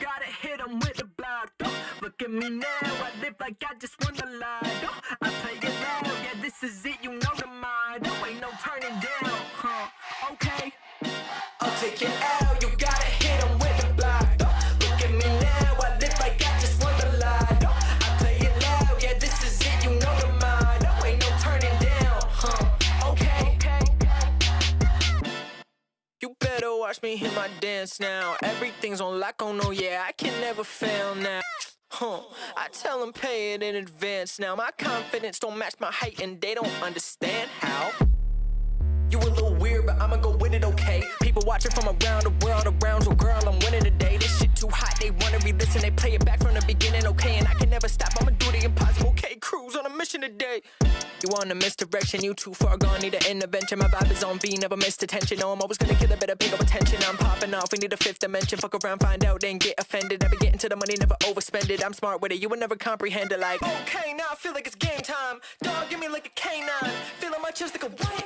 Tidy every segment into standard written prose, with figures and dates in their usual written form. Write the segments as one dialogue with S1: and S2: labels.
S1: Gotta hit 'em with the block. Look at me now, I live like I just won the lotto. I play it loud, yeah, this is it, you know the motto. Ain't no turning down, okay. I'll take it out, you gotta hit 'em with the block. Look at me now, I live like I just won the lotto. I play it loud, yeah, this is it, you know the motto. Ain't no turning down, okay. You better watch me hit my dance now. Everything's on lock, oh no, yeah, I can never fail now. I tell them pay it in advance now. My confidence don't match my height and they don't understand how. You a little weird, but I'ma go with it, okay? People watching from around the world, around your girl, I'm winning today. This shit too hot, they wanna re-listen, they play it back from the beginning, okay? And I can never stop, I'ma do the impossible, okay? Cruise on a mission today. You on a misdirection, you too far gone, need an intervention. My vibe is on V, never missed attention. No, I'm always gonna kill a better pick up attention. I'm popping off, we need a fifth dimension. Fuck around, find out, then get offended. I be getting to the money, never overspend it. I'm smart with it, you would never comprehend it. Like, okay, now I feel like it's game time. Dog, give me like a canine. Feeling my chest like a what?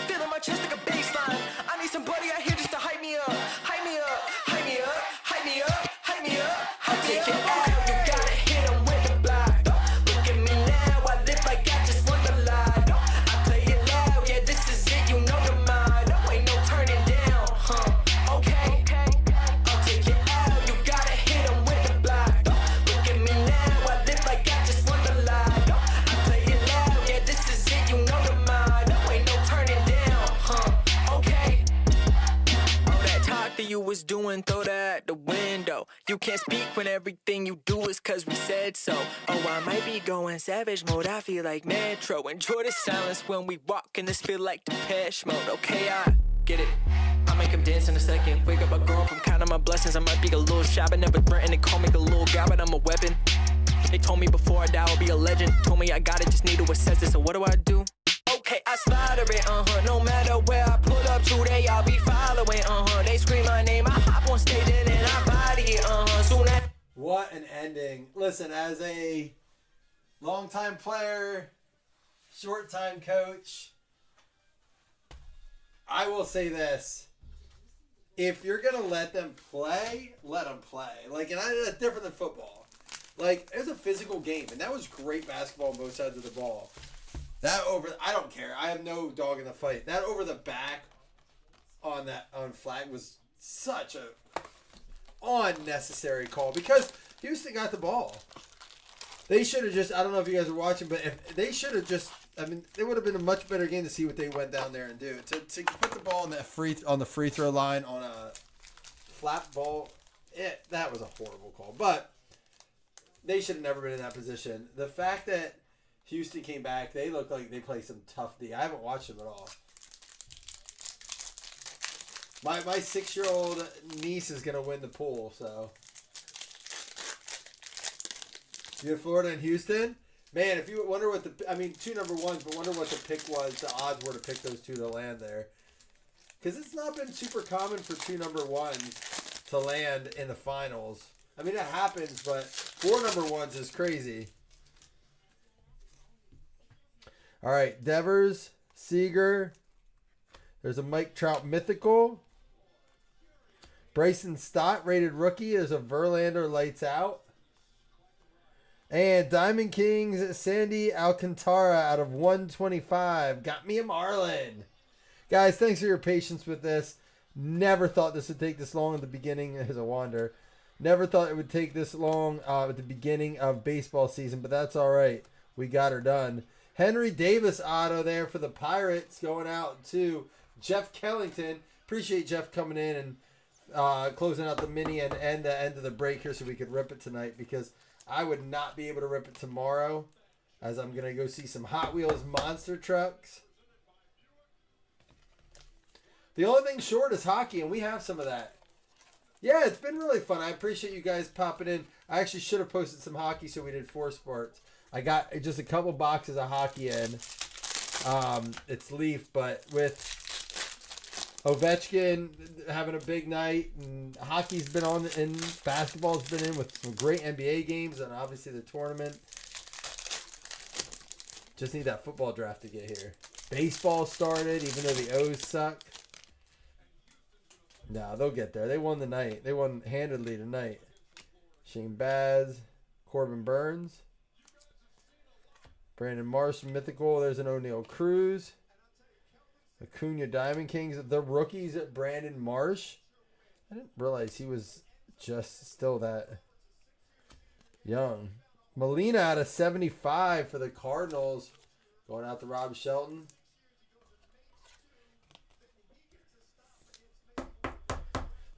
S1: Feeling my chest like a baseline. I need somebody out here just to hype me up. Hype me up, hype me up, hype me up, hype me up, hype me up. Take it out, you gotta hit 'em with the block. Look at me now, I live like I just won the lotto. I play it loud, yeah, this is it, you know the motto. Ain't no turning down, okay. I'll take it out, you gotta hit 'em with the block. Look at me now, I live like I just won the lotto. I play it loud, yeah, this is it, you know the motto. Ain't no turning down, okay. All that talk that you was doing, throw that out the window. You can't speak when everything you do is cause we said so. Oh, I might be going savage mode, I feel like Metro. Enjoy the silence when we walk and this feel like Depeche Mode. Okay, I get it, I'll make 'em dance in a second. Wake up, I grow up, I'm counting my blessings. I might be a little shy, but never threatened. They call me a little guy, but I'm a weapon. They told me before I die I'll be a legend. Told me I got it, just need to assess it. So what do? Okay, I slaughter it, no matter where I pull up today, I'll be following, they scream my name, I hop on stage and then I body it, soon as...
S2: What an ending. Listen, as a longtime player, short-time coach, I will say this. If you're going to let them play, let them play. Like, and that's different than football. Like, it was a physical game, and that was great basketball on both sides of the ball. I don't care. I have no dog in the fight. That over the back on flag was such a unnecessary call because Houston got the ball. They should have just, I don't know if you guys are watching, but if they should have just, I mean, it would have been a much better game to see what they went down there and do. To put the ball on the free throw line on a flat ball, that was a horrible call. But they should have never been in that position. The fact that Houston came back, they looked like they played some tough D. I haven't watched them at all. My 6-year-old niece is going to win the pool, so. You have Florida and Houston? Man, if you wonder what two number ones, but wonder what the pick was, the odds were to pick those two to land there. Because it's not been super common for 2 number ones to land in the finals. I mean, it happens, but 4 number ones is crazy. All right, Devers, Seager. There's a Mike Trout mythical. Bryson Stott, rated rookie. There's a Verlander lights out. And Diamond Kings, Sandy Alcantara out of 125. Got me a Marlin. Guys, thanks for your patience with this. Never thought this would take this long at the beginning as a wander. Never thought it would take this long at the beginning of baseball season, but that's all right. We got her done. Henry Davis auto there for the Pirates going out to Jeff Kellington. Appreciate Jeff coming in and closing out the mini and the end of the break here so we could rip it tonight because I would not be able to rip it tomorrow as I'm going to go see some Hot Wheels monster trucks. The only thing short is hockey, and we have some of that. Yeah, it's been really fun. I appreciate you guys popping in. I actually should have posted some hockey so we did 4 sports. I got just a couple boxes of hockey in. It's Leaf, but with Ovechkin having a big night, and hockey's been on, and basketball's been in with some great NBA games, and obviously the tournament. Just need that football draft to get here. Baseball started, even though the O's suck. No, they'll get there. They won the night. They won handedly tonight. Shane Baz, Corbin Burns, Brandon Marsh, mythical. There's an O'Neal Cruz, Acuna Diamond Kings. The rookies at Brandon Marsh. I didn't realize he was just still that young. Molina out of 75 for the Cardinals. Going out to Rob Shelton.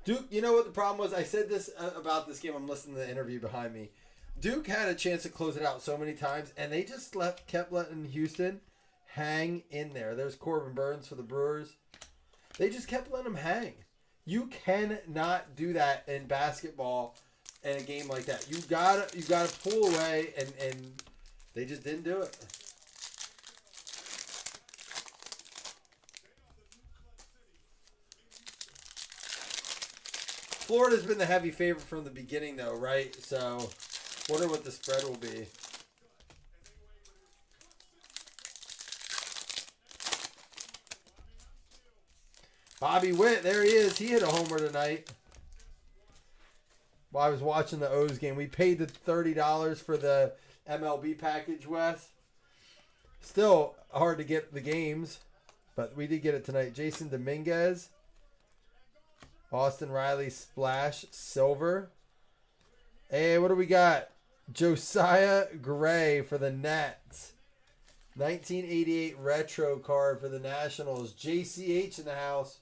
S2: Duke, you know what the problem was? I said this about this game. I'm listening to the interview behind me. Duke had a chance to close it out so many times, and they just kept letting Houston hang in there. There's Corbin Burns for the Brewers. They just kept letting them hang. You cannot do that in basketball in a game like that. You gotta pull away, and they just didn't do it. Florida's been the heavy favorite from the beginning, though, right? So, wonder what the spread will be. Bobby Witt, there he is. He hit a homer tonight. While I was watching the O's game, we paid the $30 for the MLB package, Wes. Still hard to get the games, but we did get it tonight. Jason Dominguez. Austin Riley Splash Silver. Hey, what do we got? Josiah Gray for the Nets. 1988 retro card for the Nationals. JCH in the house.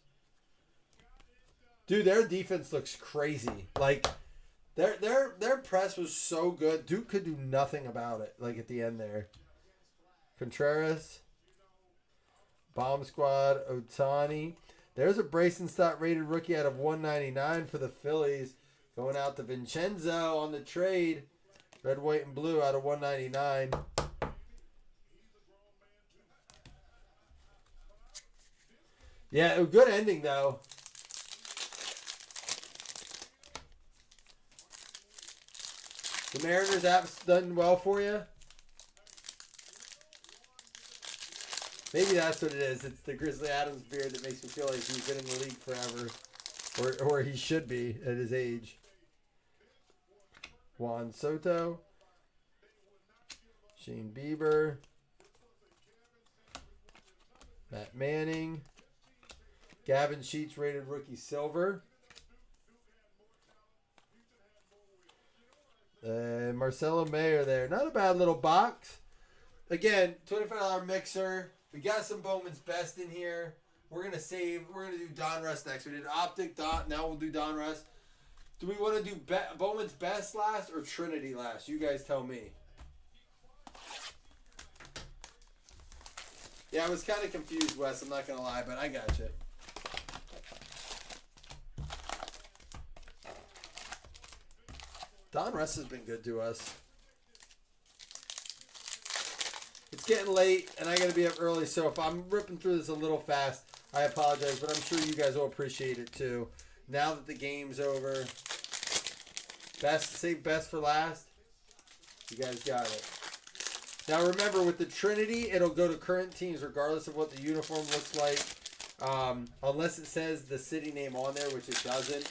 S2: Dude, their defense looks crazy. Like their press was so good. Duke could do nothing about it. Like at the end there. Contreras. Bomb Squad. Otani. There's a Brayson Stott rated rookie out of 199 for the Phillies. Going out to Vincenzo on the trade. Red, white, and blue out of 199. Yeah, a good ending, though. The Mariners app's done well for you? Maybe that's what it is. It's the Grizzly Adams beard that makes me feel like he's been in the league forever. Or he should be at his age. Juan Soto. Shane Bieber. Matt Manning. Gavin Sheets rated rookie silver. Marcelo Mayer there. Not a bad little box. Again, $25 mixer. We got some Bowman's Best in here. We're going to do Donruss next. We did Optic, now we'll do Donruss. Do we want to do Bowman's Best last or Trinity last? You guys tell me. Yeah, I was kind of confused, Wes. I'm not going to lie, but I got you. Donruss has been good to us. It's getting late, and I got to be up early, so if I'm ripping through this a little fast, I apologize, but I'm sure you guys will appreciate it too. Now that the game's over, save best for last. You guys got it. Now remember, with the Trinity, it'll go to current teams regardless of what the uniform looks like. Unless it says the city name on there, which it doesn't.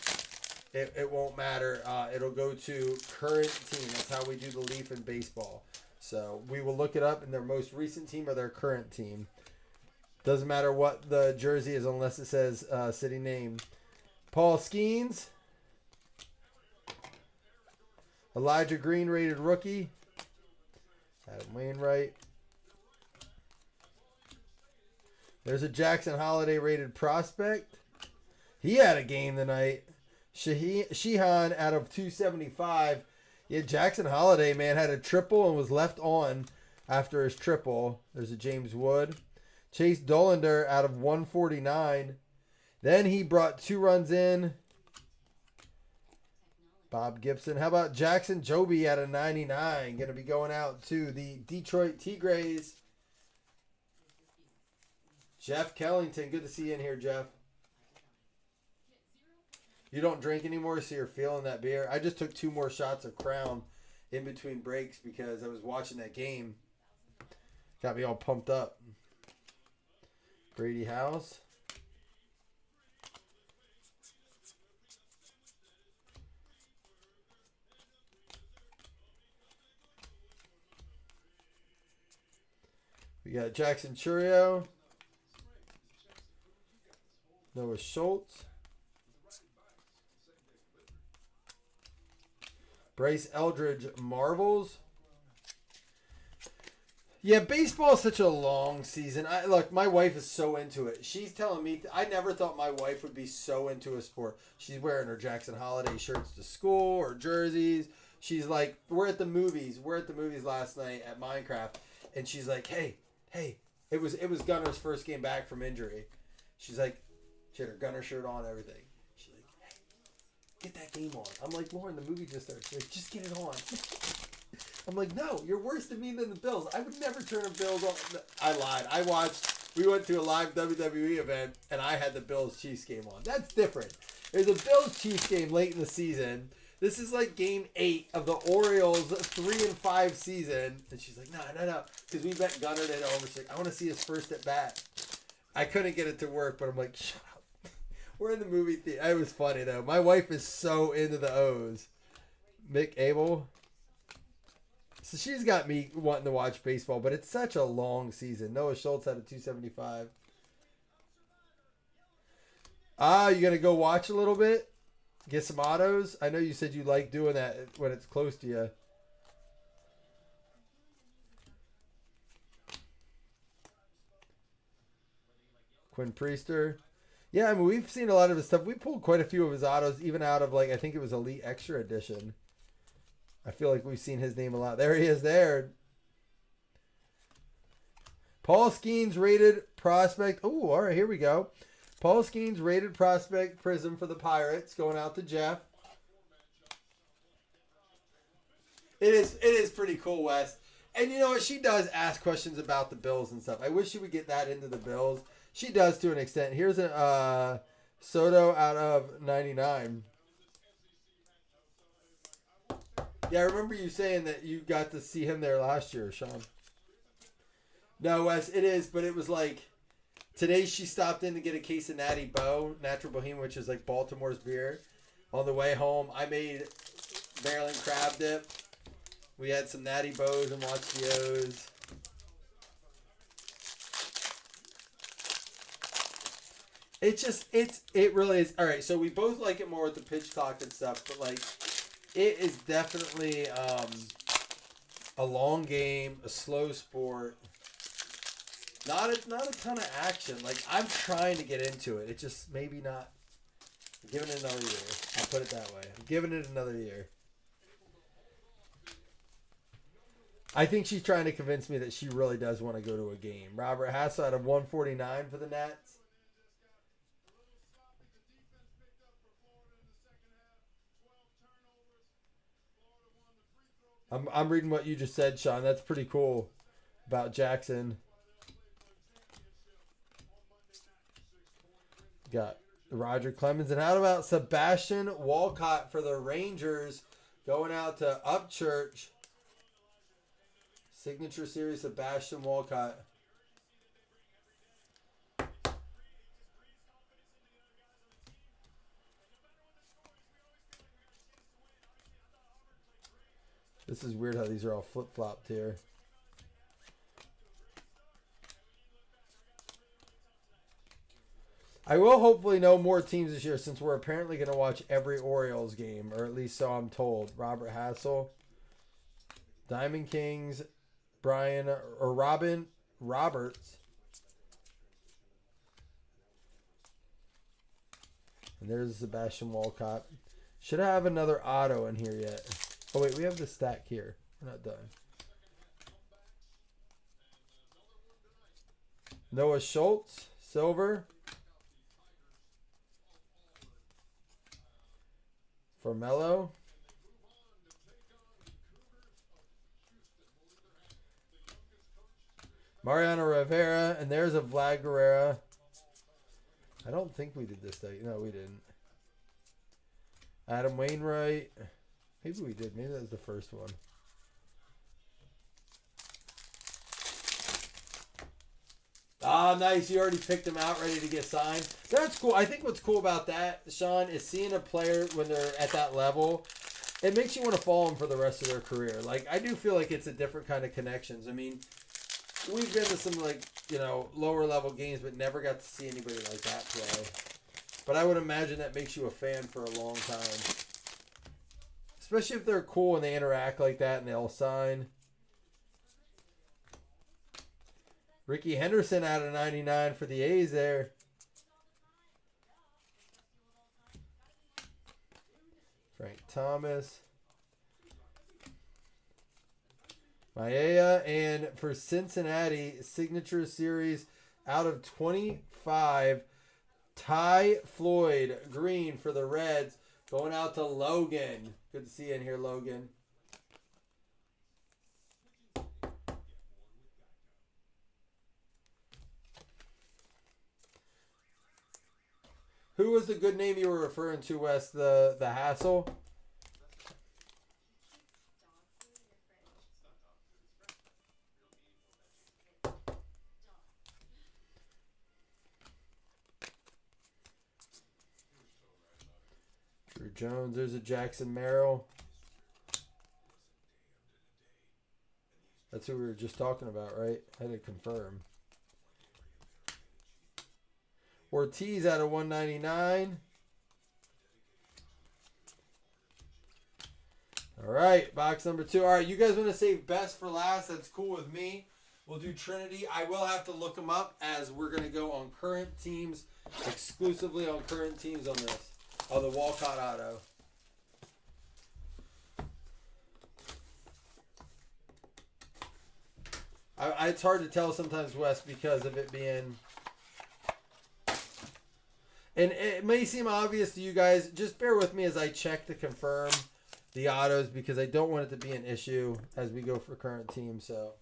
S2: It won't matter. It'll go to current team. That's how we do the Leaf in baseball. So we will look it up in their most recent team or their current team. Doesn't matter what the jersey is unless it says city name. Paul Skeens. Elijah Green rated rookie. Adam Wainwright. There's a Jackson Holiday rated prospect. He had a game tonight. Sheehan out of 275. Yeah, Jackson Holiday, man, had a triple and was left on after his triple. There's a James Wood. Chase Dollander out of 149. Then he brought 2 runs in. Bob Gibson. How about Jackson Joby out of 99? Going to be going out to the Detroit Tigres. Jeff Kellington. Good to see you in here, Jeff. You don't drink anymore, so you're feeling that beer. I just took 2 more shots of Crown in between breaks because I was watching that game. Got me all pumped up. Brady House. We got Jackson Churio. Noah Schultz. Bryce Eldridge Marvels. Yeah, baseball is such a long season. Look, my wife is so into it. She's telling me, I never thought my wife would be so into a sport. She's wearing her Jackson Holiday shirts to school or jerseys. She's like, we're at the movies. We're at the movies last night at Minecraft. And she's like, hey. It was Gunner's first game back from injury. She's like, she had her Gunner shirt on, everything. She's like, hey, get that game on. I'm like, Lauren, the movie just started. She's like, just get it on. I'm like, no, you're worse to me than the Bills. I would never turn the Bills on. I lied. We went to a live WWE event, and I had the Bills-Chiefs game on. That's different. There's a Bills-Chiefs game late in the season. This is like game 8 of the Orioles 3-5 season. And she's like, no. Because we bet Gunner to hit over. She's like, I want to see his first at bat. I couldn't get it to work, but I'm like, shut up. We're in the movie theater. It was funny, though. My wife is so into the O's. Mick Abel. So she's got me wanting to watch baseball, but it's such a long season. Noah Schultz had a 275. You going to go watch a little bit? Get some autos? I know you said you like doing that when it's close to you. Quinn Priester. Yeah, I mean, we've seen a lot of his stuff. We pulled quite a few of his autos, even out of, like, I think it was Elite Extra Edition. I feel like we've seen his name a lot. There he is there. Paul Skeens rated prospect. Oh, all right, here we go. Paul Skeens rated prospect prism for the Pirates, going out to Jeff. It is pretty cool, Wes. And you know what? She does ask questions about the Bills and stuff. I wish she would get that into the Bills. She does to an extent. Here's a Soto out of 99. Yeah, I remember you saying that you got to see him there last year, Sean. No, Wes, it is, but it was like today she stopped in to get a case of Natty Boh, Natural Bohemian, which is like Baltimore's beer. On the way home, I made Maryland crab dip. We had some Natty Bohs and watched the O's. It really is. All right, so we both like it more with the pitch talk and stuff, but like it is definitely a long game, a slow sport. Not a ton of action. Like, I'm trying to get into it. It's just maybe not. I'm giving it another year. I'll put it that way. I'm giving it another year. I think she's trying to convince me that she really does want to go to a game. Robert Hassel out of 149 for the Nats. I'm reading what you just said, Sean. That's pretty cool about Jackson. Got Roger Clemens. And how about Sebastian Walcott for the Rangers going out to Upchurch? Signature Series Sebastian Walcott. This is weird how these are all flip-flopped here. I will hopefully know more teams this year since we're apparently going to watch every Orioles game, or at least so I'm told. Robert Hassel. Diamond Kings. Robin Roberts. And there's Sebastian Walcott. Should I have another auto in here yet? Oh, wait, we have the stack here. We're not done. Noah Schultz, silver. For Mello. Mariano Rivera, and there's a Vlad Guerrera. I don't think we did this day. No, we didn't. Adam Wainwright. Maybe we did. Maybe that was the first one. Ah, nice. You already picked them out, ready to get signed. That's cool. I think what's cool about that, Sean, is seeing a player when they're at that level. It makes you want to follow them for the rest of their career. Like, I do feel like it's a different kind of connections. I mean, we've been to some, like, you know, lower level games, but never got to see anybody like that play. But I would imagine that makes you a fan for a long time. Especially if they're cool and they interact like that and they'll sign. Ricky Henderson out of 99 for the A's there. Frank Thomas. Maeda, and for Cincinnati, signature series out of 25, Ty Floyd, green for the Reds, going out to Logan. Good to see you in here, Logan. Who was the good name you were referring to, Wes? The Hassel? Drew Jones. There's a Jackson Merrill. That's who we were just talking about, right? I had to confirm. Ortiz out of 199. All right, box number 2. All right, you guys want to save best for last? That's cool with me. We'll do Trinity. I will have to look them up as we're going to go on current teams, exclusively on current teams on this. Oh, the Walcott auto. It's hard to tell sometimes, Wes, because of it being... And it may seem obvious to you guys. Just bear with me as I check to confirm the autos because I don't want it to be an issue as we go for current teams. So,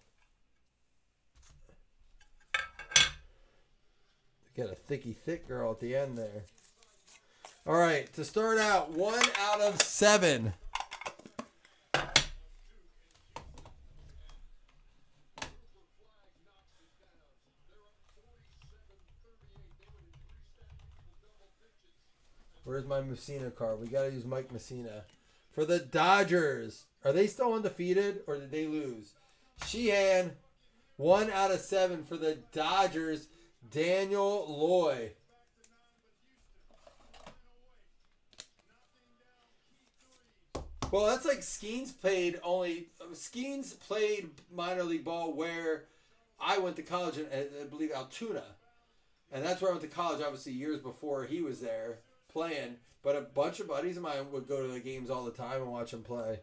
S2: got a thick girl at the end there. All right, to start out, 1 out of 7. Where's my Messina card? We got to use Mike Messina. For the Dodgers. Are they still undefeated or did they lose? Sheehan. 1 out of 7 for the Dodgers. Daniel Loy. Well, that's like Skeens played minor league ball where I went to college in, I believe, Altoona. And that's where I went to college, obviously, years before he was there playing, but a bunch of buddies of mine would go to the games all the time and watch him play.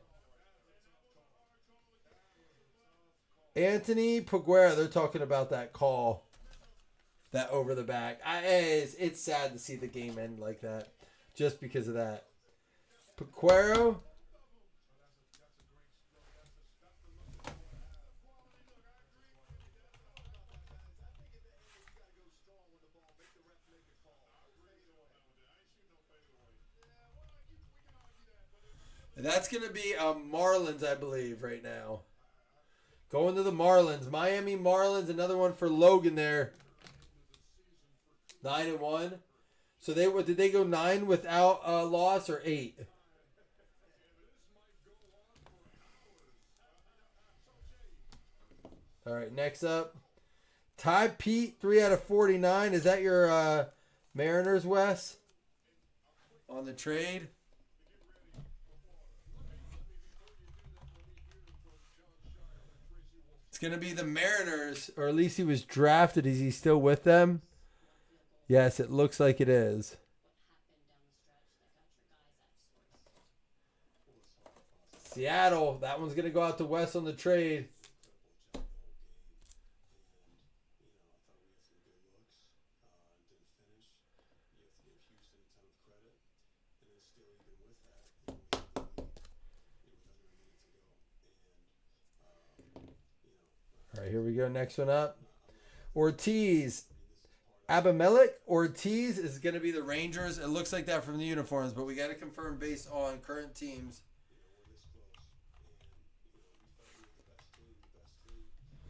S2: Anthony Paguera, they're talking about that call, that over the back. It's sad to see the game end like that, just because of that. Paguero. And that's going to be Marlins, I believe, right now. Going to the Marlins. Miami Marlins, another one for Logan there. 9-1. So did they go 9 without a loss or 8? All right, next up. Ty Pete, 3 out of 49. Is that your Mariners, Wes? On the trade? Going to be the Mariners, or at least he was drafted. Is he still with them? Yes, it looks like it is. Seattle, that one's going to go out to West on the trade. All right, here we go. Next one up. Ortiz. Abimelech Ortiz is going to be the Rangers. It looks like that from the uniforms, but we got to confirm based on current teams.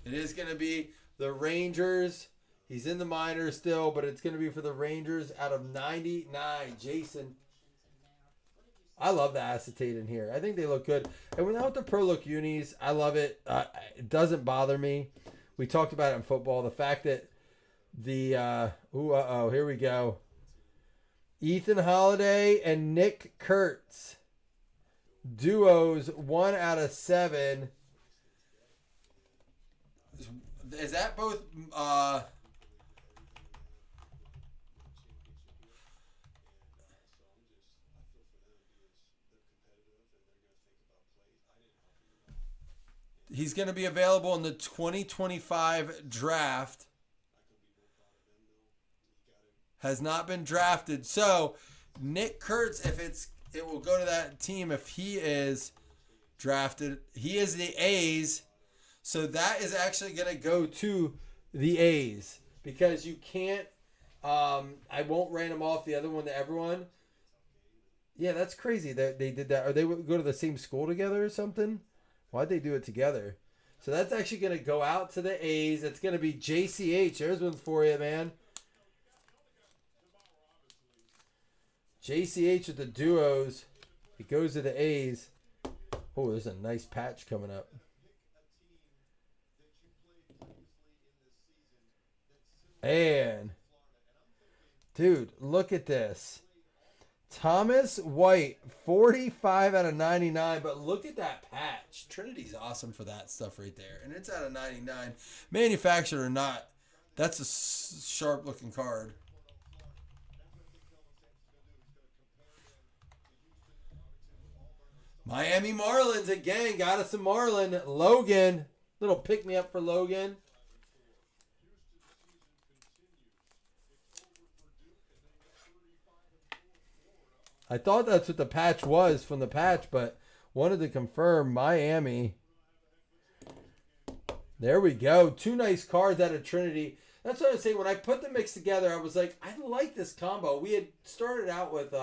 S2: It is going to be the Rangers. He's in the minors still, but it's going to be for the Rangers out of 99. Jason. I love the acetate in here. I think they look good. And without the Pro Look unis, I love it. It doesn't bother me. We talked about it in football. The fact that here we go. Ethan Holiday and Nick Kurtz. Duos 1 out of 7. Is that both he's going to be available in the 2025 draft. Has not been drafted. So, Nick Kurtz, it will go to that team if he is drafted. He is the A's. So, that is actually going to go to the A's. Because you can't, I won't ran him off the other one to everyone. Yeah, that's crazy that they did that. Or they would go to the same school together or something? Why'd they do it together? So that's actually going to go out to the A's. It's going to be JCH. There's one for you, man. JCH with the duos. It goes to the A's. Oh, there's a nice patch coming up. And, dude, look at this. Thomas White, 45 out of 99, but look at that patch. Trinity's awesome for that stuff right there. And it's out of 99. Manufacturer or not, that's a sharp-looking card. Miami Marlins again. Got us a Marlin. Logan. Little pick-me-up for Logan. I thought that's what the patch was from the patch, but wanted to confirm Miami. There we go. 2 nice cards out of Trinity. That's what I was saying. When I put the mix together, I was like, I like this combo. We had started out with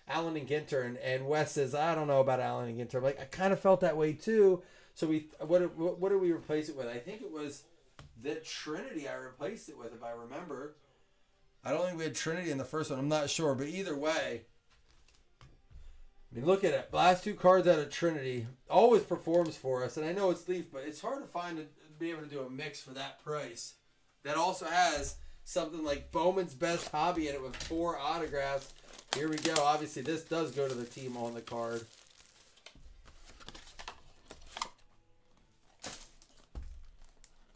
S2: Allen and Ginter, and Wes says, I don't know about Allen and Ginter. I'm like, I kind of felt that way too. So what did we replace it with? I think it was the Trinity I replaced it with, if I remember. I don't think we had Trinity in the first one. I'm not sure, but either way. I mean, look at it. Last 2 cards out of Trinity. Always performs for us. And I know it's Leaf, but it's hard to be able to do a mix for that price. That also has something like Bowman's Best Hobby in it with 4 autographs. Here we go. Obviously, this does go to the team on the card.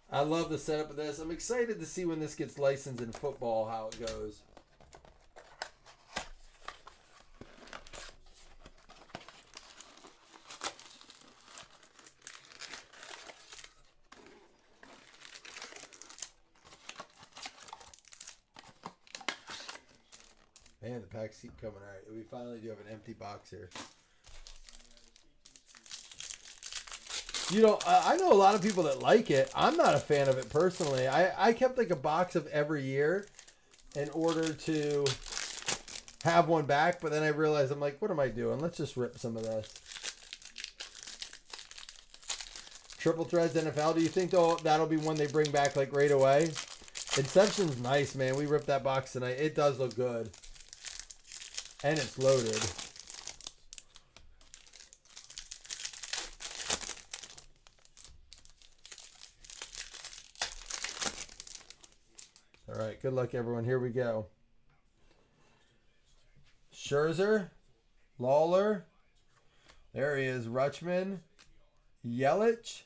S2: I love the setup of this. I'm excited to see when this gets licensed in football, how it goes. Man, the packs keep coming. All right, we finally do have an empty box here. You know, I know a lot of people that like it. I'm not a fan of it personally. I kept like a box of every year in order to have one back, but then I realized, I'm like, what am I doing? Let's just rip some of this. Triple Threads NFL. Do you think that'll be one they bring back like right away? Inception's nice, man. We ripped that box tonight. It does look good. And it's loaded. All right, good luck, everyone. Here we go. Scherzer, Lawler. There he is. Rutschman, Yelich.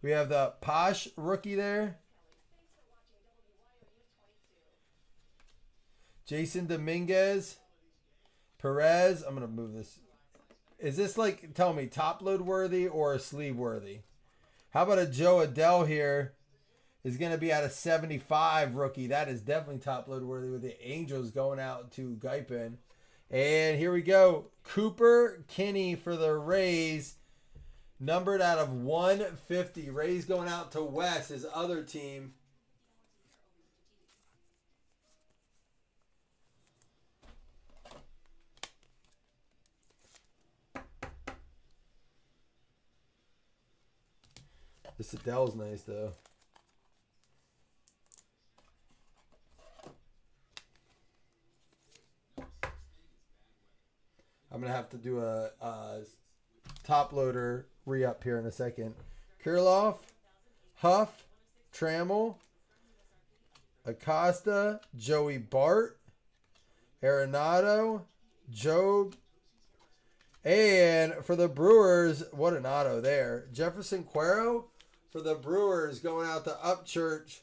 S2: We have the Posh rookie there. Jason Dominguez, Perez. I'm going to move this. Is this like, tell me, top load worthy or sleeve worthy? How about a Joe Adele here? Is going to be at a 75 rookie. That is definitely top load worthy with the Angels going out to Guypen. And here we go. Cooper Kinney for the Rays. Numbered out of 150. Rays going out to Wes, his other team. This Adele's nice, though. I'm going to have to do a top loader re-up here in a second. Kirilloff, Huff, Trammell, Acosta, Joey Bart, Arenado, Job, and for the Brewers, what an auto there. Jefferson Cuero for the Brewers going out to Upchurch.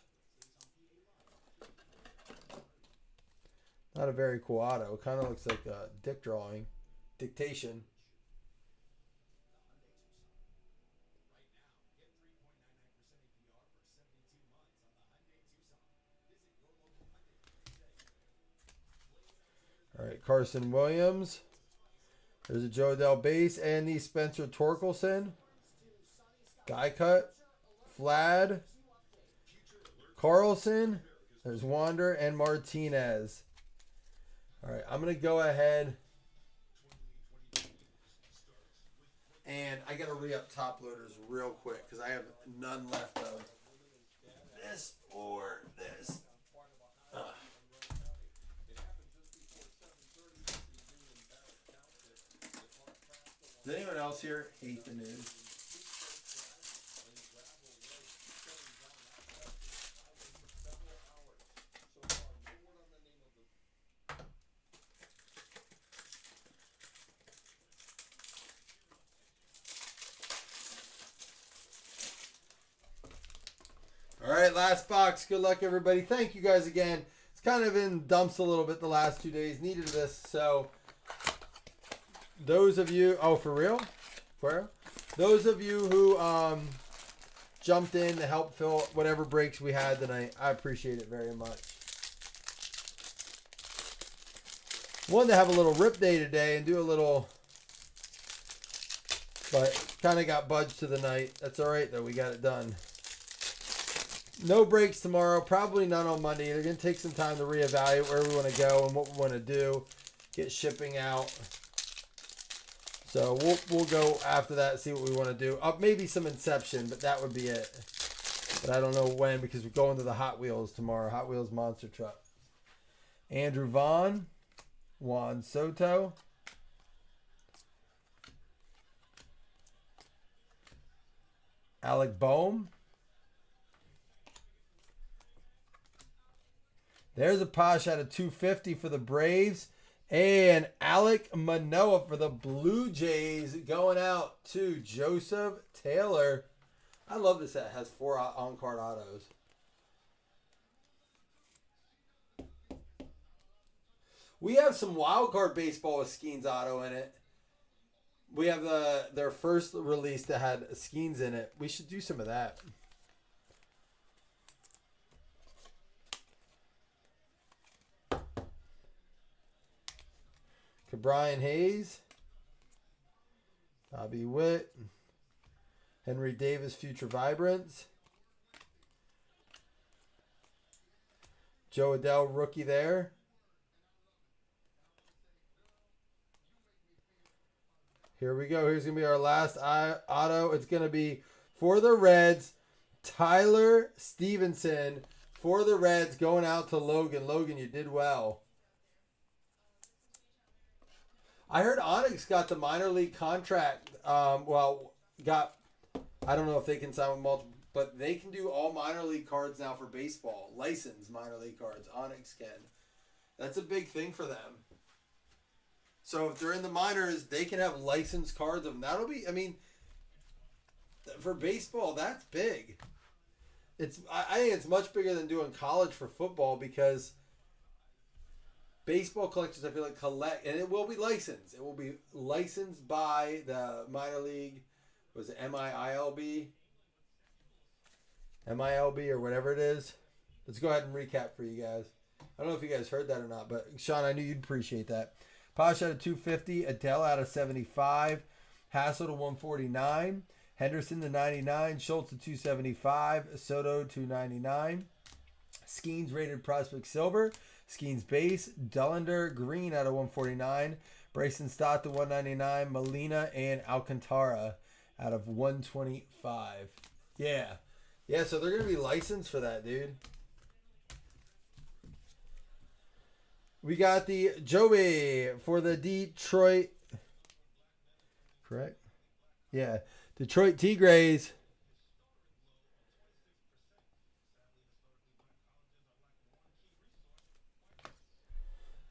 S2: Not a very cool auto. Kind of looks like a dick drawing. Dictation. All right, Carson Williams. There's a Joe Adell base and the Spencer Torkelson. Guy cut. Vlad. Carlson. There's Wander and Martinez. All right, I'm going to go ahead. And I got to re-up top loaders real quick because I have none left of this or this. Does anyone else here hate the news? All right, last box. Good luck, everybody. Thank you guys again. It's kind of in dumps a little bit the last 2 days. Needed this, so those of you, oh, for real? Those of you who jumped in to help fill whatever breaks we had tonight, I appreciate it very much. Wanted to have a little rip day today and do a little, but kind of got budged to the night. That's all right, though. We got it done. No breaks tomorrow. Probably none on Monday. They're going to take some time to reevaluate where we want to go and what we want to do. Get shipping out. So we'll go after that, see what we want to do. Maybe some Inception, but that would be it. But I don't know when because we're going to the Hot Wheels tomorrow. Hot Wheels Monster Truck. Andrew Vaughn. Juan Soto. Alec Boehm. There's a Posh out of 250 for the Braves. And Alek Manoah for the Blue Jays going out to Joseph Taylor. I love this set. It has 4 on-card autos. We have some wild card baseball with Skeens auto in it. We have their first release that had Skeens in it. We should do some of that. Brian Hayes, Bobby Witt, Henry Davis, Future Vibrance, Joe Adell, rookie there. Here we go. Here's going to be our last auto. It's going to be for the Reds, Tyler Stevenson for the Reds going out to Logan. Logan, you did well. I heard Onyx got the minor league contract. I don't know if they can sign with multiple, but they can do all minor league cards now for baseball. Licensed minor league cards. Onyx can. That's a big thing for them. So if they're in the minors, they can have licensed cards of them. That'll be, I mean, for baseball, that's big. I think it's much bigger than doing college for football because baseball collectors, I feel like, collect, and it will be licensed. It will be licensed by the minor league. Was it MILB? MILB or whatever it is. Let's go ahead and recap for you guys. I don't know if you guys heard that or not, but Sean, I knew you'd appreciate that. Posh out of 250, Adele out of 75, Hassel to 149, Henderson to 99, Schultz to 275, Soto to 99, Skeens rated prospect silver. Skeens base, Dullander green out of 149, Bryson Stott to 199, Molina and Alcantara out of 125. Yeah, so they're going to be licensed for that, dude. We got the Joey for the Detroit, correct? Yeah, Detroit Tigres.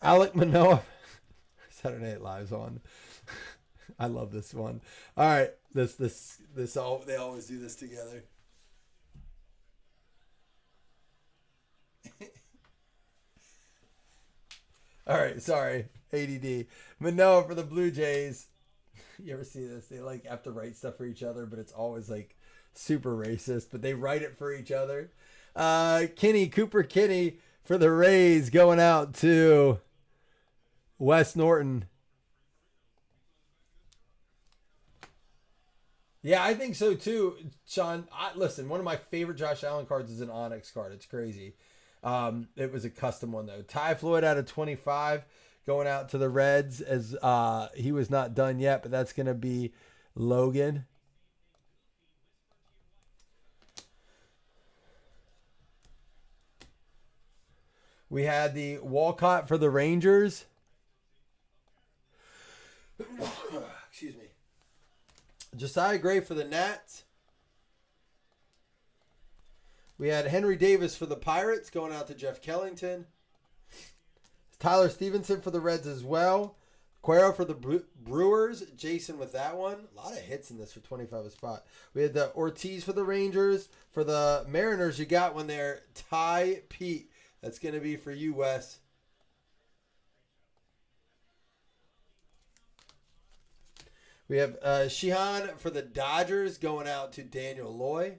S2: Alec Manoah. Saturday Night Live's on. I love this one. All right, this all they always do this together. All right, sorry, ADD. Manoah for the Blue Jays. You ever see this? They like have to write stuff for each other, but it's always like super racist. But they write it for each other. Cooper Kinney for the Rays going out to Wes Norton. Yeah, I think so too, Sean. Listen, one of my favorite Josh Allen cards is an Onyx card. It's crazy. It was a custom one though. Ty Floyd out of 25 going out to the Reds as he was not done yet, but that's going to be Logan. We had the Walcott for the Rangers. Excuse me. Josiah Gray for the Nats. We had Henry Davis for the Pirates going out to Jeff Kellington. Tyler Stevenson for the Reds as well. Cuero for the Brewers. Jason with that one. A lot of hits in this for 25 a spot. We had the Ortiz for the Rangers. For the Mariners, you got one there. Ty Pete. That's going to be for you, Wes. We have Sheehan for the Dodgers going out to Daniel Loy.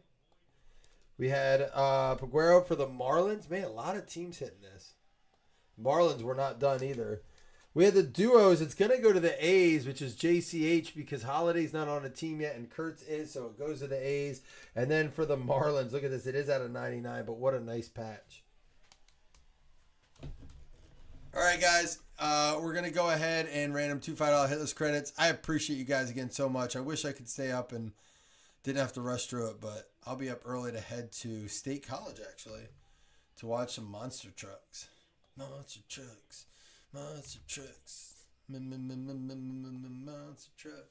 S2: We had Peguero for the Marlins. Man, a lot of teams hitting this. Marlins were not done either. We had the duos. It's going to go to the A's, which is JCH because Holiday's not on a team yet and Kurtz is, so it goes to the A's. And then for the Marlins, look at this. It is out of 99, but what a nice patch. All right, guys. We're going to go ahead and random $2 $5 hitless credits. I appreciate you guys again so much. I wish I could stay up and didn't have to rush through it, but I'll be up early to head to State College, actually, to watch some monster trucks. Monster trucks. Monster trucks. Monster trucks.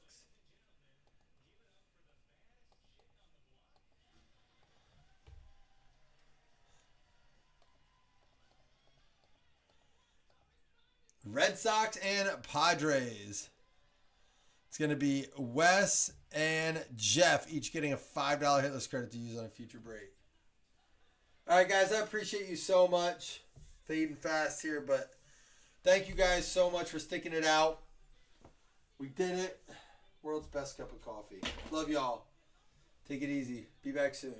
S2: Red Sox and Padres. It's going to be Wes and Jeff each getting a $5 hitless credit to use on a future break. All right, guys, I appreciate you so much. Fading fast here, but thank you guys so much for sticking it out. We did it. World's best cup of coffee. Love y'all. Take it easy. Be back soon.